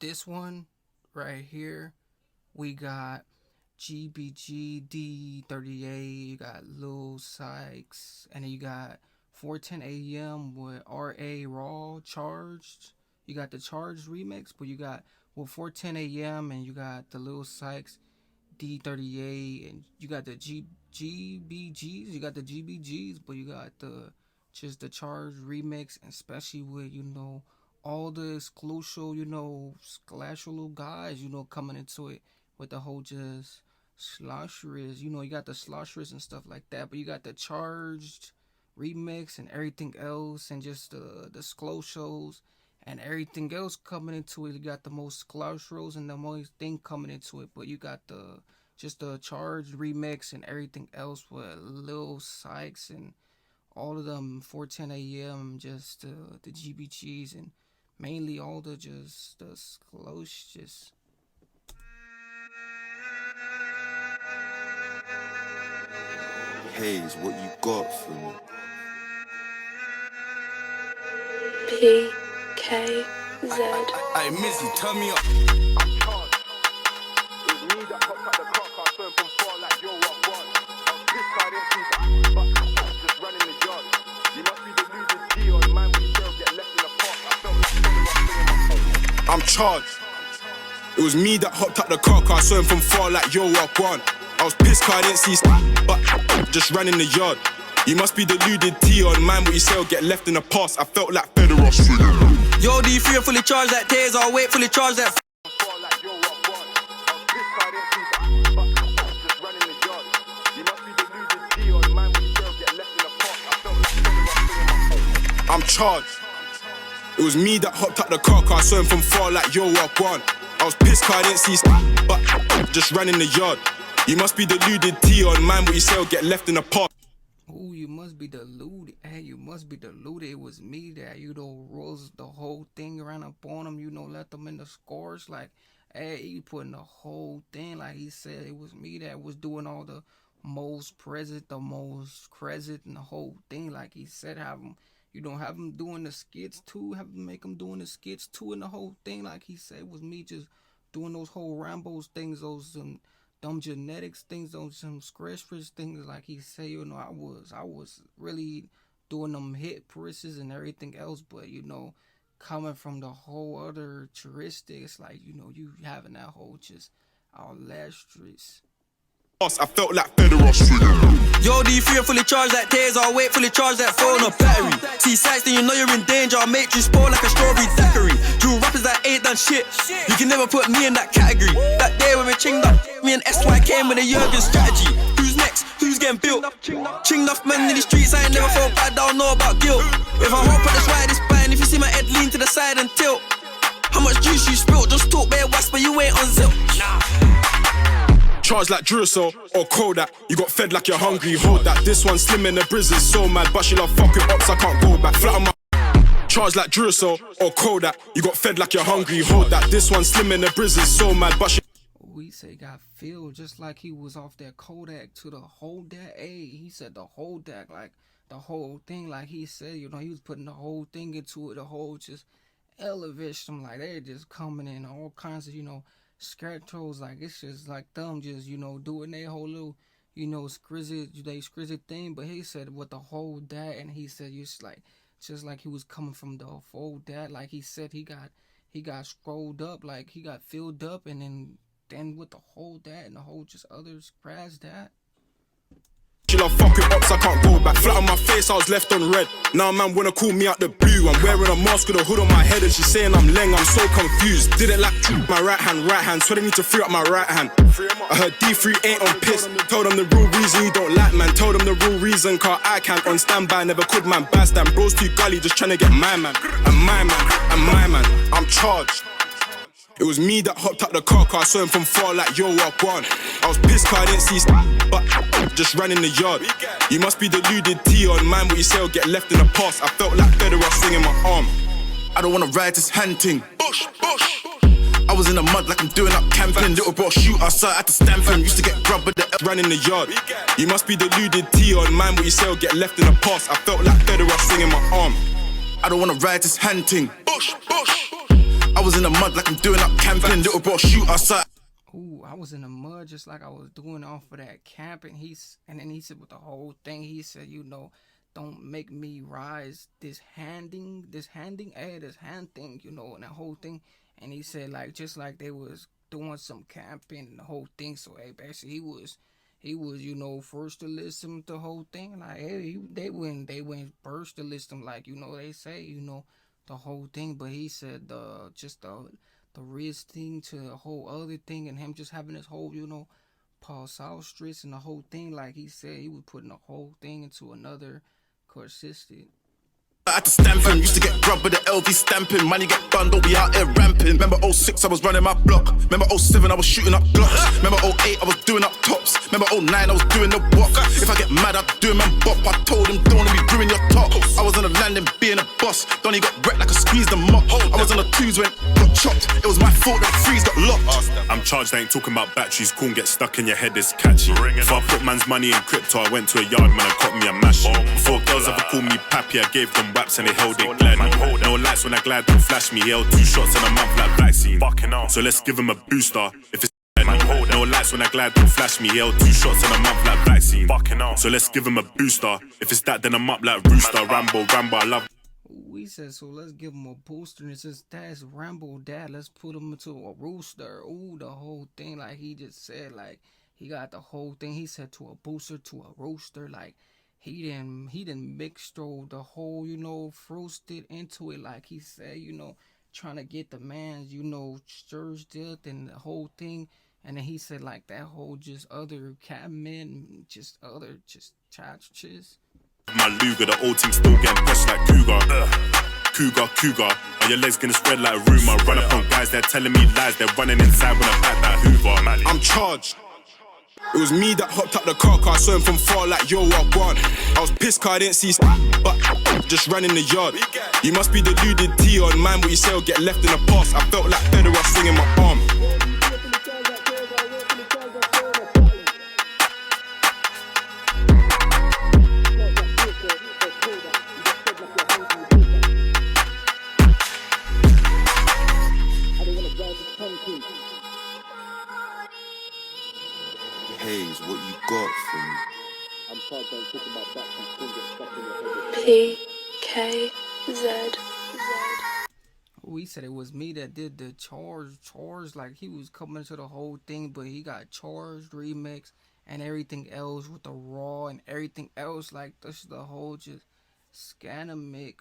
this one right here, we got GBG D38, you got Lil Sykes, and then you got 410 AM with RA Raw Charged. You got the Charged remix, but you got 410 AM, and you got the Lil Sykes D38, and you got the GBGs. You got the GBGs, but you got the Charged remix, and especially with all the exclusive splash little guys coming into it with the whole just slosheries. You got the slosheries and stuff like that, but you got the Charged remix and everything else, and just the slow shows and everything else coming into it. You got the most slow and the most thing coming into it, but you got the Charged remix and everything else with Lil Sykes and all of them 410 AM, just the GBGs, and mainly all the slow just. Hayes, what you got for me? PKZ. Hey, Mizzy, turn me up. I'm charged. It was me that popped up the car car, turned from far like yo, what one? I was pissed, I didn't see that, but just running the yard. You must be deluded, G, or the man with yourself get left in the park. I felt like my I'm charged. It was me that hopped up the car car, saw him from far like yo, what one? I was pissed, I didn't see but just ran in the yard. You must be deluded, T, or the man with yourself get left in the past. I felt like Federer. Yo, D3 fully charged that taser, I'll wait fully charged that. I'm charged. It was me that hopped up the car car, saw him from far like yo, what one? I was pissed, I didn't see but just ran in the yard. You must be deluded, T, or the man with yourself get left in the past. Ooh, you must be deluded. Hey, you must be deluded. It was me that, rolls the whole thing around up on him, let them in the scores. Like, hey, he putting the whole thing, like he said, it was me that was doing all the most present, the most credit, and the whole thing. Like he said, have him doing the skits too, have him make him doing the skits too, and the whole thing. Like he said, it was me just doing those whole Rambo's things, those dumb genetics things, those some scratch things. Like he said, I was really doing them hit presses and everything else, but coming from the whole other heuristics, like you having that whole just illustrious. I felt like Federer. Yo, D3 fully charged that taser, I'll wait fully charged that phone or battery. See Sykes, then you're in danger, I'll make you spoil like a strawberry daiquiri. Drew rappers that ain't done shit, you can never put me in that category. That day when we chinged up, me and SY came with a Jurgen strategy. Who's next? Who's getting built? Chinged off man in the streets, I ain't never felt bad, I don't know about guilt. If I hope at this ride, it's fine, if you see my head lean to the side and tilt. How much juice you spilt? Just talk bare west, but you ain't on zip. Charged like Duracell or Kodak. You got fed like you're hungry, hold that. This one slim in the brizz is so mad, but she love fucking ups, I can't go back. Flat on my charged like Duracell or Kodak. You got fed like you're hungry, hold that. This one slim in the brizz is so mad, but she. We say got filled just like he was off that Kodak to the whole deck. Hey, he said the whole deck, like the whole thing, like he said, he was putting the whole thing into it, the whole just elevation. Like they're just coming in all kinds of, scratchos, like it's just like them just doing their whole little scrizzy thing. But he said with the whole that, and he said just like he was coming from the whole that, like he said he got scrolled up, like he got filled up, and then with the whole that and the whole just others crash that. She love fucking ups, I can't go back. Flat on my face, I was left on red. Now man wanna call me out the blue. I'm wearing a mask with a hood on my head, and she's saying I'm leng, I'm so confused. Didn't like my right hand, so they need to free up my right hand. I heard D3 ain't on piss. Told them the real reason you don't like man. Told them the real reason, car I can't on standby. Never could man bystand. Bro's too gully, just trying to get my man. And my man, and my man, I'm charged. It was me that hopped up the car car, saw him from far like yo, what one? I was pissed, I didn't see but just ran in the yard. You must be deluded, T, or the man with yourself get left in the past. I felt like Federer swinging my arm. I don't wanna ride this hunting. Bush. I was in the mud like I'm doing up camping. Little bro shoot outside, I had to stand for him. Used to get grubbed with the ran in the yard. You must be deluded, T, or the man with yourself get left in the past. I felt like Federer swinging my arm. I don't wanna ride this hunting. Bush. I was in the mud like I'm doing up camping. Little bro shoot outside. Ooh, I was in the mud just like I was doing off of that camping. And then he said with the whole thing, he said, you know, don't make me rise this hand thing, this hand thing, you know, and that whole thing. And he said like just like they was doing some camping and the whole thing. So hey, basically he was, you know, first to listen to the whole thing. Like hey, they went first to listen, like, you know, they say, you know, the whole thing. But he said the Riz thing to the whole other thing, and him just having this whole, you know, Paul Stress and the whole thing, like he said, he was putting the whole thing into another consistent. I had to stamp him, used to get grubbed with the LV stamping. Money get done, don't be out here ramping. Remember 06, I was running my block. Remember 07, I was shooting up glocks. Remember 08, I was doing up tops. Remember 09, I was doing the walk. If I get mad, I do man bop. I told him, don't let me ruin your top. I was on the landing, being a boss. Donnie got wrecked like I squeezed the mop. I was on the twos when got chopped. It was my fault that freeze got locked. I'm charged, I ain't talking about batteries. Corn get stuck in your head, it's catchy. If I put man's money in crypto, I went to a yard man and caught me a mashie. Before girls ever called me pappy, I gave them waps and they held it gladly. No lights when I glide, don't flash me. He held 2 shots in a month like vaccine. So let's give him a booster. If it's no lights when I glide, don't flash me. He held 2 shots in a month like vaccine. So let's give him a booster. If it's that, then I'm up like Rooster. Rambo, I love. We said, so let's give him a booster. And it says, that's Rambo, Dad. Let's put him into a rooster. Ooh, the whole thing, like he just said, like he got the whole thing. He said to a booster, to a rooster, like he didn't mix the whole, you know, frosted into it, like he said, you know, trying to get the man's, you know, stirs dip and the whole thing. And then he said like that whole just other cabmen, just other just charges. My Luger, the old team still getting pressed like Cougar. Are your legs gonna spread like a rumor? Run up on guys, they're telling me lies. They're running inside when I back that Hoover. I'm charged. It was me that hopped up the car I saw him from far like yo, what one? I was pissed car I didn't see but just ran in the yard. You must be deluded T on mine, what you say will get left in the past. I felt like Federer swinging my arm. Hayes, what you got from me? PKZ. We said it was me that did the charge, like he was coming to the whole thing, but he got charged, remix, and everything else with the raw and everything else, like this is the whole just scanamic